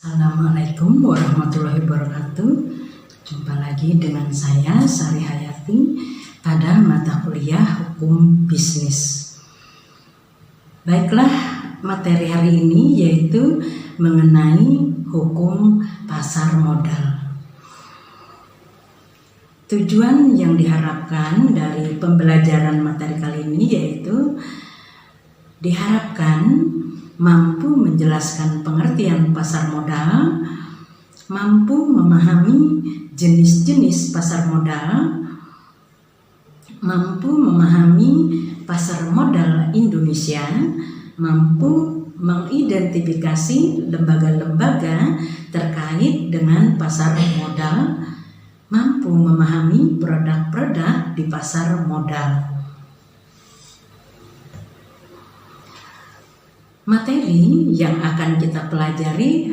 Assalamualaikum warahmatullahi wabarakatuh. Jumpa lagi dengan saya Sari Hayati pada mata kuliah Hukum Bisnis. Baiklah, materi hari ini yaitu mengenai hukum pasar modal. Tujuan yang diharapkan dari pembelajaran materi kali ini yaitu diharapkan mampu menjelaskan pengertian pasar modal, mampu memahami jenis-jenis pasar modal, mampu memahami pasar modal Indonesia, mampu mengidentifikasi lembaga-lembaga terkait dengan pasar modal, mampu memahami produk-produk di pasar modal. Materi yang akan kita pelajari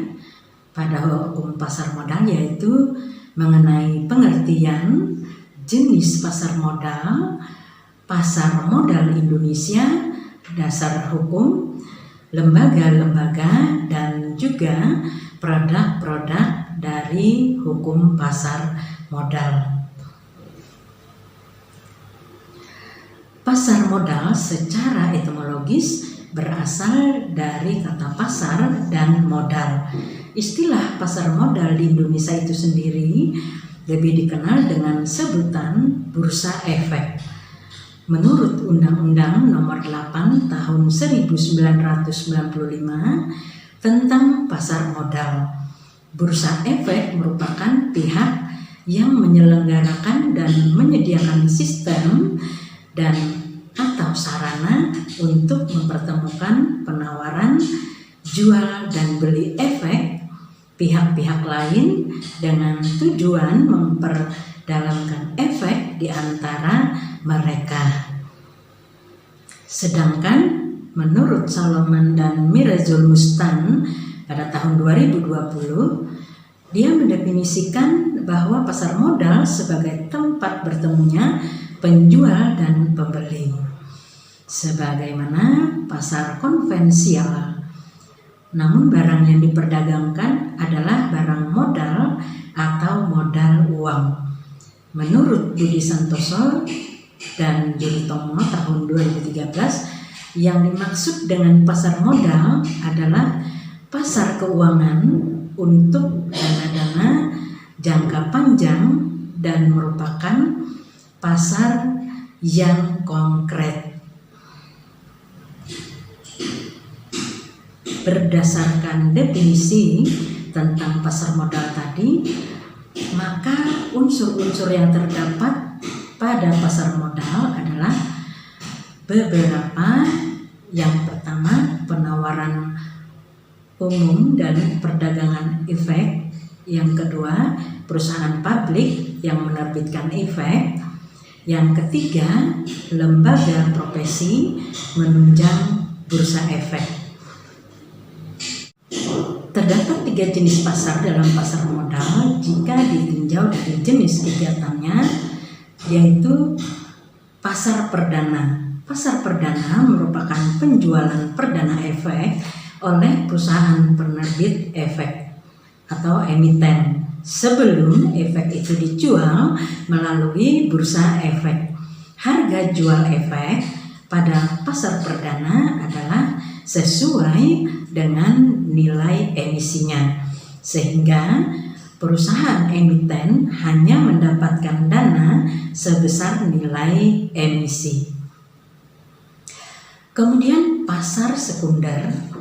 pada hukum pasar modal yaitu mengenai pengertian jenis pasar modal Indonesia, dasar hukum, lembaga-lembaga, dan juga produk-produk dari hukum pasar modal. Pasar modal secara etimologis berasal dari kata pasar dan modal. Istilah pasar modal di Indonesia itu sendiri lebih dikenal dengan sebutan bursa efek. Menurut Undang-Undang Nomor 8 Tahun 1995 tentang pasar modal, bursa efek merupakan pihak yang menyelenggarakan dan menyediakan sistem dan atau sarana untuk mempertemukan penawaran, jual dan beli efek pihak-pihak lain dengan tujuan memperdalamkan efek di antara mereka. Sedangkan menurut Salomon dan Mirazul Mustan pada tahun 2020, dia mendefinisikan bahwa pasar modal sebagai tempat bertemunya penjual dan pembeli, sebagaimana pasar konvensional. Namun barang yang diperdagangkan adalah barang modal atau modal uang. Menurut Budi Santoso dan Juli Tomo tahun 2013, yang dimaksud dengan pasar modal adalah pasar keuangan untuk dana-dana jangka panjang dan merupakan pasar yang konkret. Berdasarkan definisi tentang pasar modal tadi, maka unsur-unsur yang terdapat pada pasar modal adalah beberapa. Yang pertama, penawaran umum dan perdagangan efek. Yang kedua, perusahaan publik yang menerbitkan efek. Yang ketiga, lembaga profesi menunjang bursa efek. Terdapat 3 jenis pasar dalam pasar modal jika ditinjau dari jenis kegiatannya, yaitu pasar perdana. Pasar perdana merupakan penjualan perdana efek oleh perusahaan penerbit efek atau emiten sebelum efek itu dijual melalui bursa efek. Harga jual efek pada pasar perdana adalah sesuai dengan nilai emisinya, sehingga perusahaan emiten hanya mendapatkan dana sebesar nilai emisi. Kemudian pasar sekunder.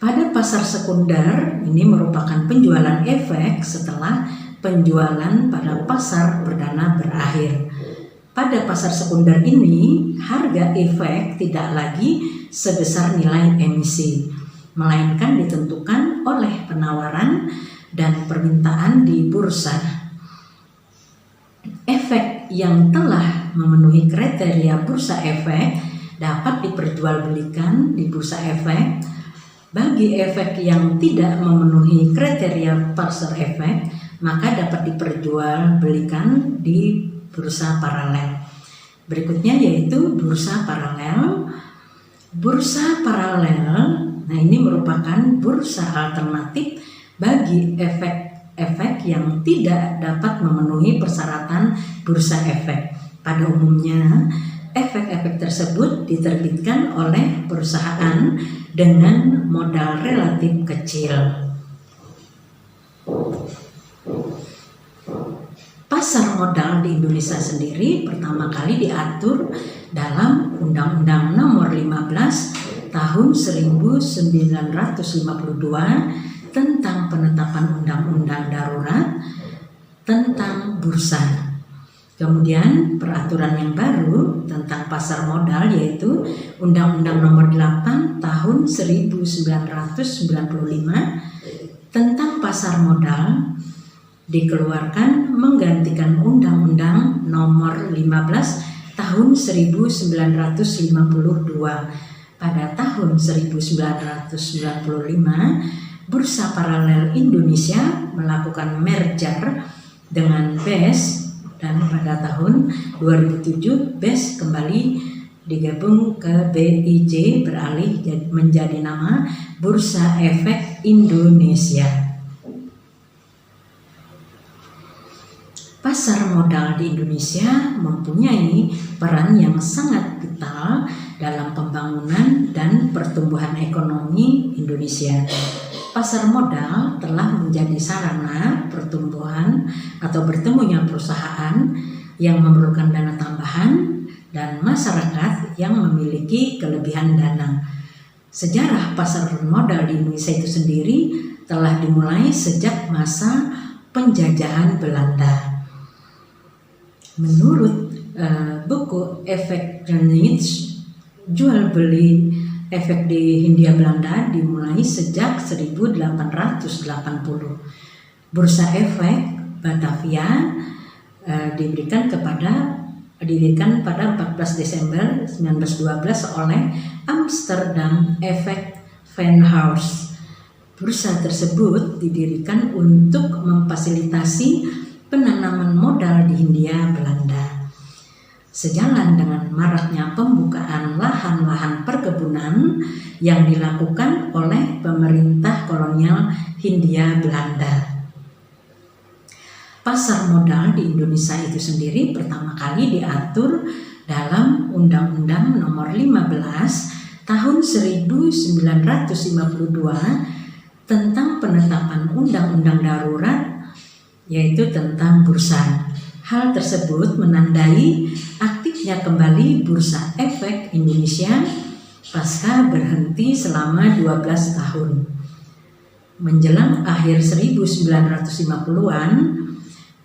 Pada pasar sekunder ini merupakan penjualan efek setelah penjualan pada pasar perdana berakhir. Pada pasar sekunder ini, harga efek tidak lagi sebesar nilai emisi, melainkan ditentukan oleh penawaran dan permintaan di bursa. Efek yang telah memenuhi kriteria bursa efek dapat diperjualbelikan di bursa efek. Bagi efek yang tidak memenuhi kriteria pasar efek, maka dapat diperjualbelikan di bursa paralel. Berikutnya yaitu bursa paralel. Bursa paralel Nah, ini merupakan bursa alternatif bagi efek-efek yang tidak dapat memenuhi persyaratan bursa efek. Pada umumnya, efek-efek tersebut diterbitkan oleh perusahaan dengan modal relatif kecil. Pasar modal di Indonesia sendiri pertama kali diatur dalam Undang-Undang Nomor 15 Tahun 1952 tentang penetapan undang-undang darurat tentang bursa. Kemudian peraturan yang baru tentang pasar modal yaitu Undang-Undang Nomor 8 Tahun 1995 tentang pasar modal dikeluarkan menggantikan Undang-Undang Nomor 15 Tahun 1952. Pada tahun 1995, Bursa Paralel Indonesia melakukan merger dengan BES, dan pada tahun 2007 BES kembali digabung ke BIJ, beralih menjadi nama Bursa Efek Indonesia. Pasar modal di Indonesia mempunyai peran yang sangat vital dalam pembangunan dan pertumbuhan ekonomi Indonesia. Pasar modal telah menjadi sarana pertumbuhan atau bertemunya perusahaan yang memerlukan dana tambahan dan masyarakat yang memiliki kelebihan dana. Sejarah pasar modal di Indonesia itu sendiri telah dimulai sejak masa penjajahan Belanda. Menurut buku Efek Greenwich, jual beli efek di Hindia Belanda dimulai sejak 1880. Bursa Efek Batavia didirikan pada 14 Desember 1912 oleh Amsterdam Efek Venhouse. Bursa tersebut didirikan untuk memfasilitasi penanaman modal di Hindia Belanda. Sejalan dengan maraknya pembukaan lahan-lahan perkebunan yang dilakukan oleh pemerintah kolonial Hindia Belanda. Pasar modal di Indonesia itu sendiri pertama kali diatur dalam Undang-Undang Nomor 15 Tahun 1952 tentang penetapan undang-undang darurat, yaitu tentang bursa. Hal tersebut menandai aktifnya kembali Bursa Efek Indonesia pasca berhenti selama 12 tahun. Menjelang akhir 1950-an,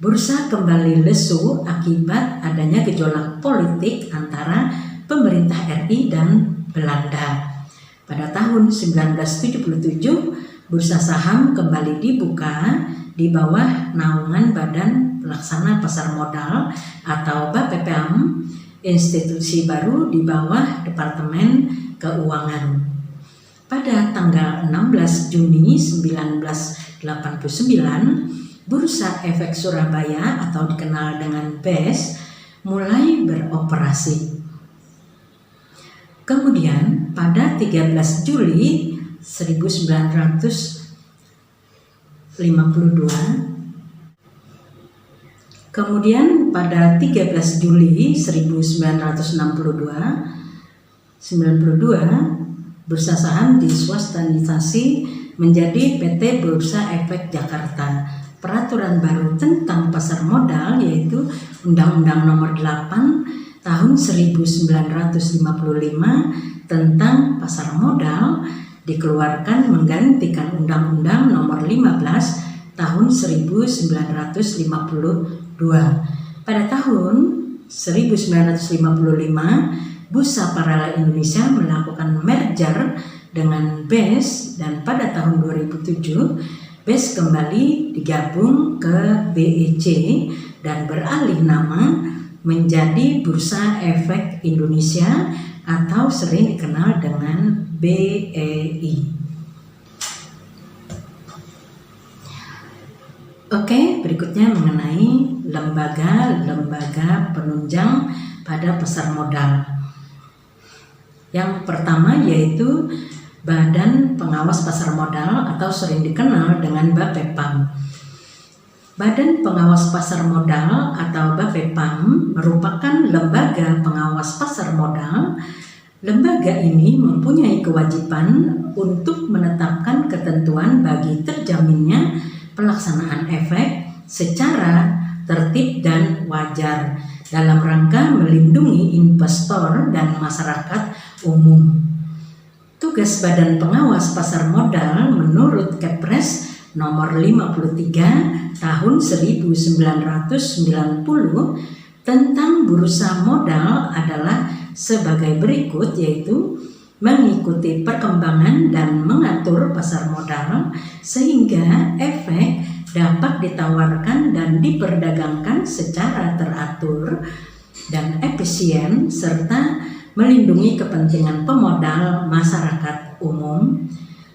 bursa kembali lesu akibat adanya gejolak politik antara pemerintah RI dan Belanda. Pada tahun 1977, bursa saham kembali dibuka di bawah naungan Badan Pelaksana Pasar Modal atau BAPPM, institusi baru di bawah Departemen Keuangan. Pada tanggal 16 Juni 1989, Bursa Efek Surabaya atau dikenal dengan BES mulai beroperasi. Kemudian pada 13 Juli 1952, kemudian pada 13 Juli 1992, bursa saham diswastanisasi menjadi PT Bursa Efek Jakarta. Peraturan baru tentang pasar modal yaitu Undang-Undang Nomor 8 Tahun 1955 tentang pasar modal dikeluarkan menggantikan Undang-Undang Nomor 15 Tahun 1952. Pada tahun 1955, Bursa Paralel Indonesia melakukan merger dengan BES dan pada tahun 2007 BES kembali digabung ke BIJ dan beralih nama menjadi Bursa Efek Indonesia atau sering dikenal dengan BEI. Oke, berikutnya mengenai lembaga-lembaga penunjang pada pasar modal. Yang pertama yaitu Badan Pengawas Pasar Modal atau sering dikenal dengan BAPEPAM. Badan Pengawas Pasar Modal atau BAPEPAM merupakan lembaga pengawas pasar modal. Lembaga ini mempunyai kewajiban untuk menetapkan ketentuan bagi terjaminnya pelaksanaan efek secara tertib dan wajar dalam rangka melindungi investor dan masyarakat umum. Tugas Badan Pengawas Pasar Modal menurut Kepres nomor 53 tahun 1990 tentang bursa modal adalah sebagai berikut, yaitu mengikuti perkembangan dan mengatur pasar modal sehingga efek dapat ditawarkan dan diperdagangkan secara teratur dan efisien serta melindungi kepentingan pemodal masyarakat umum.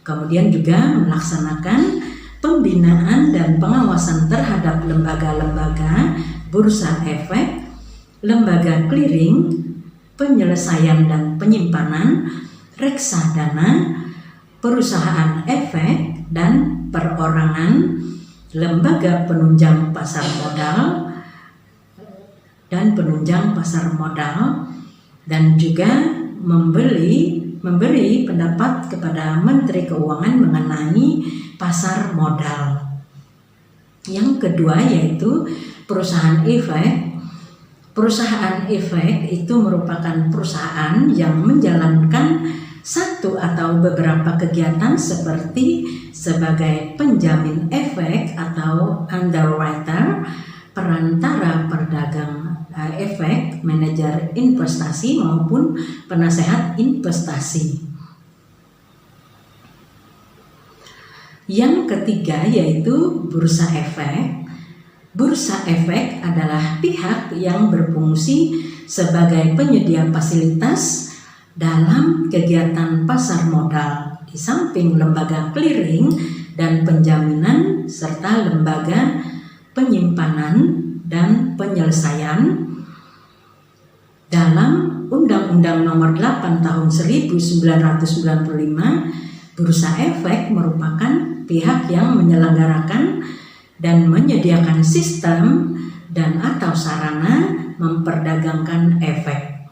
Kemudian juga melaksanakan pembinaan dan pengawasan terhadap lembaga-lembaga bursa efek, lembaga clearing, penyelesaian dan penyimpanan, reksadana, perusahaan efek dan perorangan, lembaga penunjang pasar modal dan penunjang pasar modal, dan juga memberi pendapat kepada Menteri Keuangan mengenai pasar modal. Yang kedua yaitu perusahaan efek. Perusahaan efek itu merupakan perusahaan yang menjalankan satu atau beberapa kegiatan seperti sebagai penjamin efek atau underwriter, perantara perdagang efek, manajer investasi maupun penasehat investasi. Yang ketiga yaitu bursa efek. Bursa efek adalah pihak yang berfungsi sebagai penyedia fasilitas dalam kegiatan pasar modal, di samping lembaga clearing dan penjaminan serta lembaga penyimpanan dan penyelesaian. Dalam Undang-Undang Nomor 8 Tahun 1995, bursa efek merupakan pihak yang menyelenggarakan dan menyediakan sistem dan atau sarana memperdagangkan efek.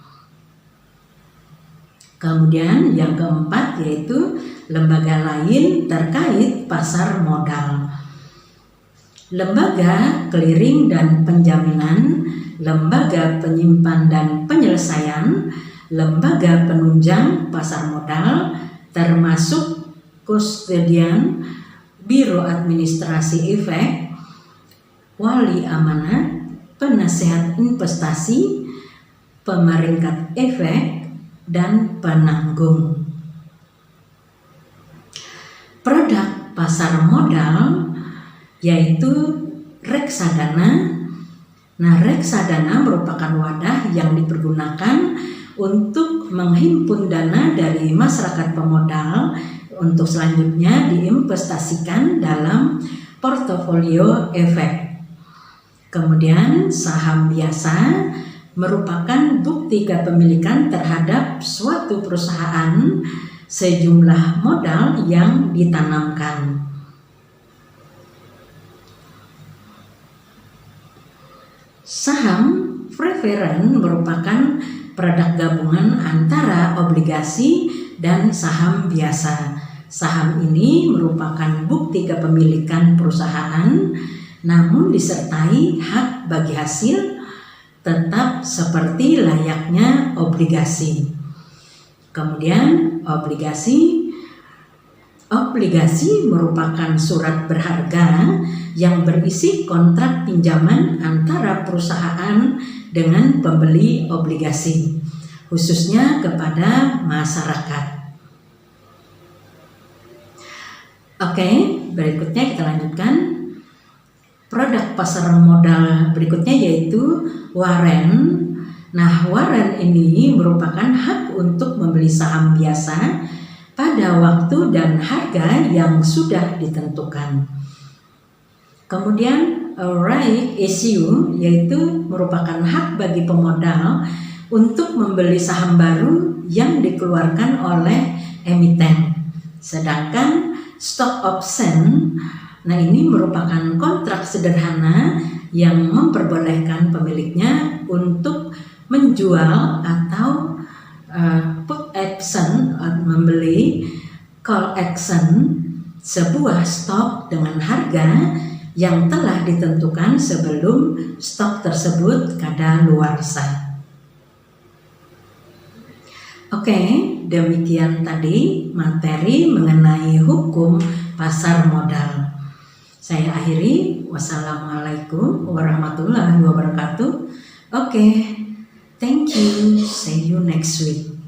Kemudian yang keempat yaitu lembaga lain terkait pasar modal. Lembaga clearing dan penjaminan, lembaga penyimpan dan penyelesaian, lembaga penunjang pasar modal, termasuk kustodian, biro administrasi efek, wali amanat, penasehat investasi, pemeringkat efek, dan penanggung. Produk pasar modal yaitu reksadana. Nah, reksadana merupakan wadah yang dipergunakan untuk menghimpun dana dari masyarakat pemodal untuk selanjutnya diinvestasikan dalam portofolio efek. Kemudian saham biasa merupakan bukti kepemilikan terhadap suatu perusahaan sejumlah modal yang ditanamkan. Saham preferen merupakan produk gabungan antara obligasi dan saham biasa. Saham ini merupakan bukti kepemilikan perusahaan, namun disertai hak bagi hasil tetap seperti layaknya obligasi. Kemudian obligasi merupakan surat berharga yang berisi kontrak pinjaman antara perusahaan dengan pembeli obligasi, khususnya kepada masyarakat. Oke, berikutnya kita lanjutkan. Produk pasar modal berikutnya yaitu warrant. Nah, warrant ini merupakan hak untuk membeli saham biasa pada waktu dan harga yang sudah ditentukan. Kemudian right issue yaitu merupakan hak bagi pemodal untuk membeli saham baru yang dikeluarkan oleh emiten. Sedangkan stock option, nah ini merupakan kontrak sederhana yang memperbolehkan pemiliknya untuk menjual atau put option, membeli call option sebuah stok dengan harga yang telah ditentukan sebelum stok tersebut kadaluarsa. Oke, demikian tadi materi mengenai hukum pasar modal. Saya akhiri. Wassalamualaikum warahmatullahi wabarakatuh. Oke, thank you. See you next week.